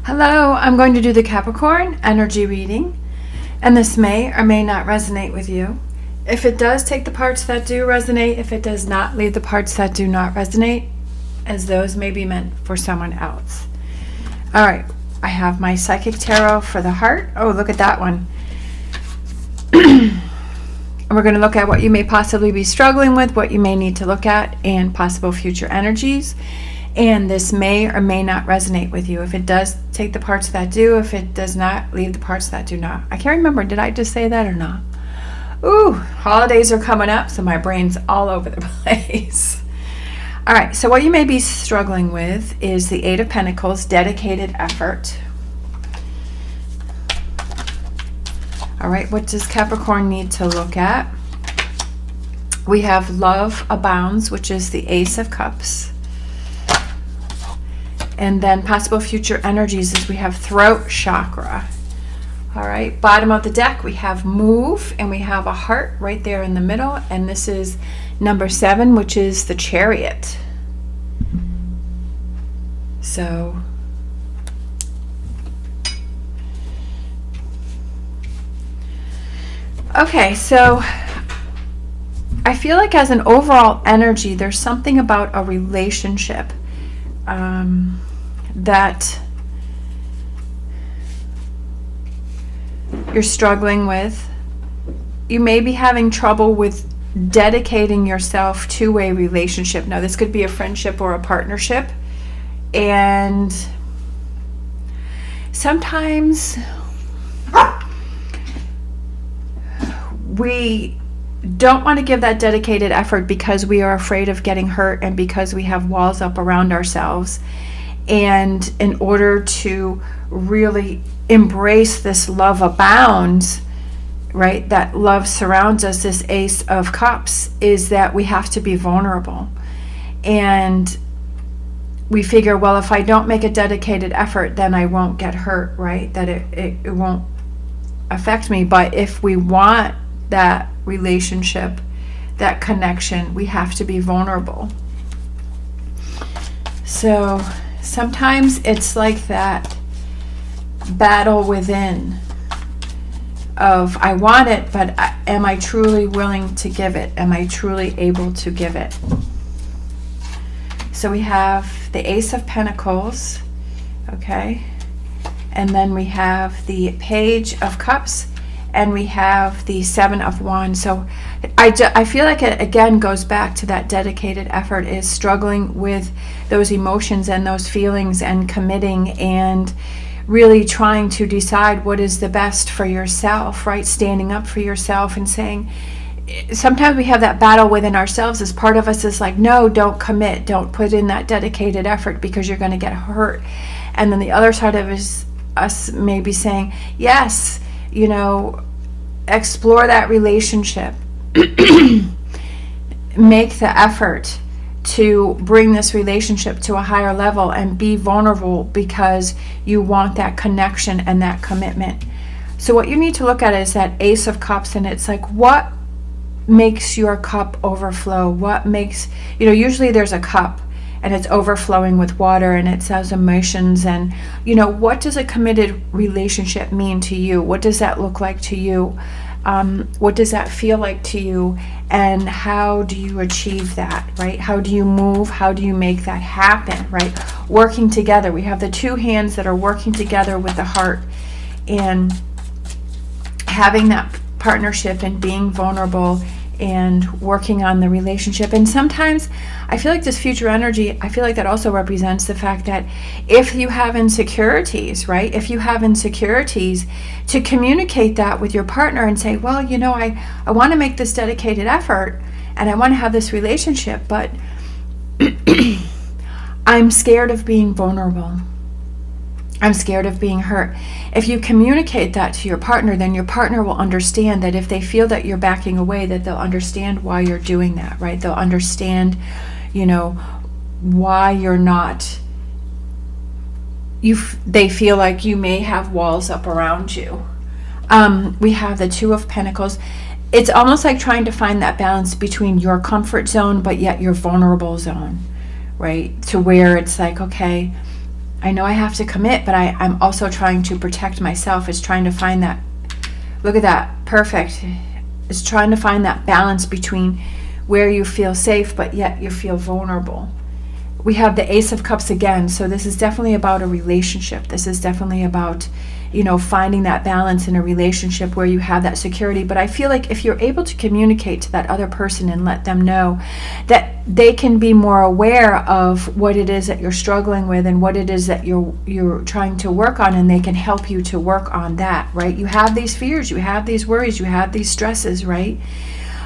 Hello, I'm going to do the Capricorn energy reading, and this may or may not resonate with you. If it does, take the parts that do resonate. If it does not, leave the parts that do not resonate, as those may be meant for someone else. All right, I have my Psychic Tarot for the heart. Oh, look at that one. And we're going to look at what you may possibly be struggling with, what you may need to look at, and possible future energies. And this may or may not resonate with you. If it does, take the parts that do. If it does not, leave the parts that do not. I can't remember, did I just say that or not? Ooh, holidays are coming up, so my brain's all over the place. All right, so what you may be struggling with is the Eight of Pentacles, dedicated effort. All right, what does Capricorn need to look at? We have love abounds, which is the Ace of Cups. And then possible future energies is we have throat chakra. All right, bottom of the deck, we have move, and we have a heart right there in the middle. And this is number 7, which is the Chariot. So, okay, so I feel like as an overall energy, there's something about a relationship that you're struggling with. You may be having trouble with dedicating yourself to a relationship. Now, this could be a friendship or a partnership. And sometimes we don't want to give that dedicated effort because we are afraid of getting hurt and because we have walls up around ourselves. And in order to really embrace this love abounds, right, that love surrounds us, this Ace of Cups, is that we have to be vulnerable. And we figure, well, if I don't make a dedicated effort, then I won't get hurt, right? That it won't affect me. But if we want that relationship, that connection, we have to be vulnerable. So sometimes it's like that battle within of I want it, but am I truly willing to give it? Am I truly able to give it? So we have the Ace of Pentacles, okay? And then we have the Page of Cups, and we have the Seven of Wands. So I feel like it again goes back to that dedicated effort, is struggling with those emotions and those feelings and committing and really trying to decide what is the best for yourself, right? Standing up for yourself and saying, sometimes we have that battle within ourselves as part of us is like, no, don't commit, don't put in that dedicated effort because you're going to get hurt. And then the other side of us may be saying, yes, you know, explore that relationship. Make the effort to bring this relationship to a higher level and be vulnerable because you want that connection and that commitment. So what you need to look at is that Ace of Cups, and it's like, what makes your cup overflow? What makes, you know, usually there's a cup and it's overflowing with water and it says emotions, and you know, what does a committed relationship mean to you? What does that look like to you? What does that feel like to you? And how do you achieve that, right? How do you move? How do you make that happen, right? Working together. We have the two hands that are working together with the heart and having that partnership and being vulnerable and working on the relationship. And sometimes I feel like this future energy, I feel like that also represents the fact that if you have insecurities, right? If you have insecurities, to communicate that with your partner and say, well, you know, I want to make this dedicated effort and I want to have this relationship, but I'm scared of being vulnerable. I'm scared of being hurt. If you communicate that to your partner, then your partner will understand that if they feel that you're backing away, that they'll understand why you're doing that, right? They'll understand, you know, why you're not, they feel like you may have walls up around you. We have the Two of Pentacles. It's almost like trying to find that balance between your comfort zone, but yet your vulnerable zone, right? To where it's like, okay, I know I have to commit, but I'm also trying to protect myself. It's trying to find that, look at that, perfect. It's trying to find that balance between where you feel safe, but yet you feel vulnerable. We have the Ace of Cups again, so this is definitely about a relationship. This is definitely about, finding that balance in a relationship where you have that security. But I feel like if you're able to communicate to that other person and let them know that they can be more aware of what it is that you're struggling with and what it is that you're trying to work on, and they can help you to work on that, right? You have these fears, you have these worries, you have these stresses, right?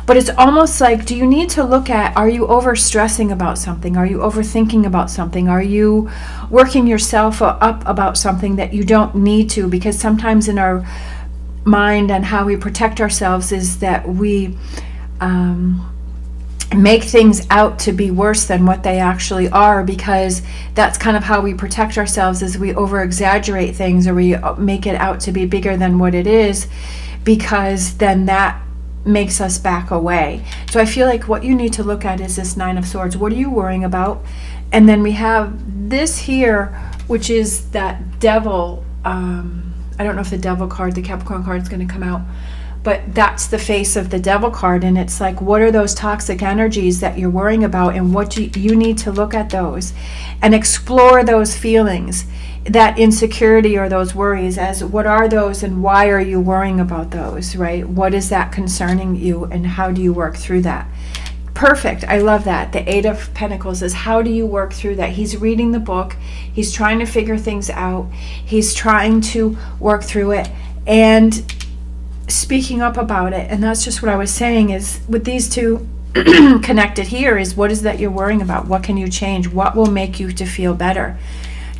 But it's almost like, do you need to look at, are you over-stressing about something? Are you overthinking about something? Are you working yourself up about something that you don't need to? Because sometimes in our mind and how we protect ourselves is that we make things out to be worse than what they actually are, because that's kind of how we protect ourselves, is we over-exaggerate things, or we make it out to be bigger than what it is, because then that makes us back away. So I feel like what you need to look at is this Nine of Swords. What are you worrying about? And then we have this here, which is that Devil. I don't know if the Devil card, the Capricorn card, is going to come out, but that's the face of the Devil card. And it's like, what are those toxic energies that you're worrying about, and what do you need to look at those and explore those feelings, that insecurity or those worries, as what are those and why are you worrying about those, right? What is that concerning you, and how do you work through that? Perfect. I love that. The Eight of Pentacles is, how do you work through that? He's reading the book. He's trying to figure things out. He's trying to work through it and speaking up about it. And that's just what I was saying, is with these two connected here, is what is that you're worrying about? What can you change? What will make you to feel better?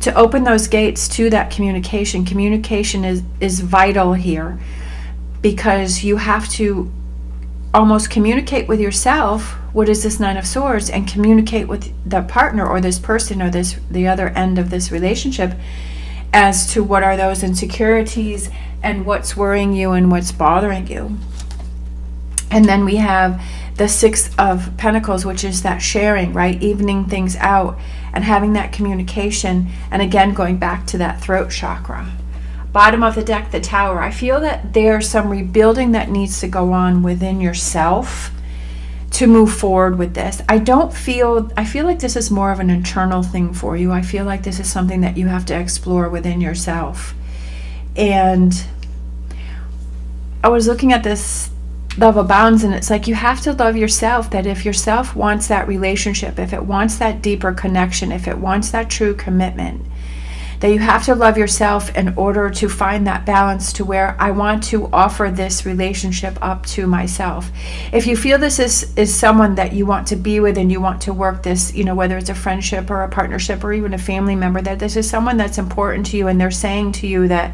To open those gates to that communication. Communication is vital here, because you have to almost communicate with yourself, what is this Nine of Swords, and communicate with the partner or this person or the other end of this relationship as to what are those insecurities and what's worrying you and what's bothering you. And then we have the Six of Pentacles, which is that sharing, right? Evening things out and having that communication. And again, going back to that throat chakra. Bottom of the deck, the Tower. I feel that there's some rebuilding that needs to go on within yourself to move forward with this. I feel like this is more of an internal thing for you. I feel like this is something that you have to explore within yourself. And I was looking at this Love Abounds, and it's like, you have to love yourself. That if yourself wants that relationship, if it wants that deeper connection, if it wants that true commitment, that you have to love yourself in order to find that balance to where I want to offer this relationship up to myself. If you feel this is someone that you want to be with and you want to work this, whether it's a friendship or a partnership or even a family member, that this is someone that's important to you, and they're saying to you that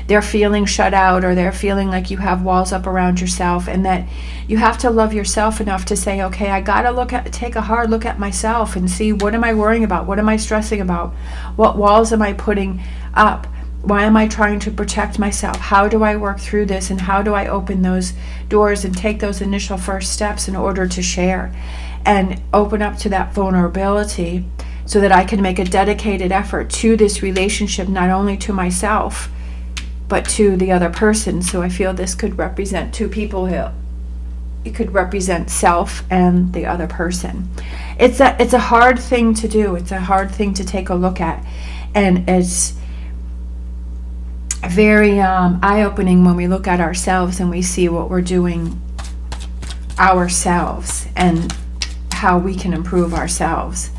they're feeling shut out, or they're feeling like you have walls up around yourself, and that you have to love yourself enough to say, okay, I gotta take a hard look at myself and see, what am I worrying about? What am I stressing about? What walls am I putting up? Why am I trying to protect myself? How do I work through this? And how do I open those doors and take those initial first steps in order to share and open up to that vulnerability, so that I can make a dedicated effort to this relationship, not only to myself, but to the other person. So I feel this could represent two people here. It could represent self and the other person. It's a hard thing to do. It's a hard thing to take a look at. And it's very eye-opening when we look at ourselves and we see what we're doing ourselves and how we can improve ourselves.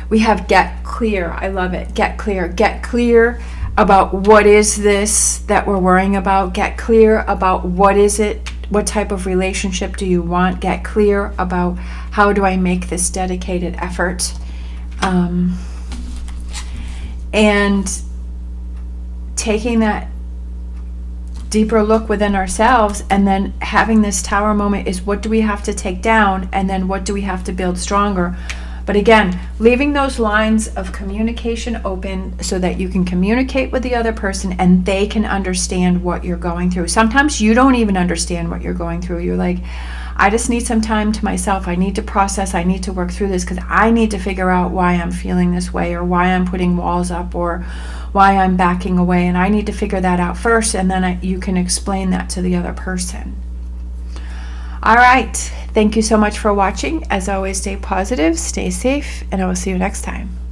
We have Get Clear. I love it. Get clear. Get clear about what is this that we're worrying about. Get clear about what is it, what type of relationship do you want. Get clear about, how do I make this dedicated effort, and taking that deeper look within ourselves, and then having this Tower moment is, what do we have to take down, and then what do we have to build stronger. But again, leaving those lines of communication open so that you can communicate with the other person and they can understand what you're going through. Sometimes you don't even understand what you're going through. You're like, I just need some time to myself. I need to process. I need to work through this because I need to figure out why I'm feeling this way, or why I'm putting walls up, or why I'm backing away. And I need to figure that out first, and then you can explain that to the other person. All right. Thank you so much for watching. As always, stay positive, stay safe, and I will see you next time.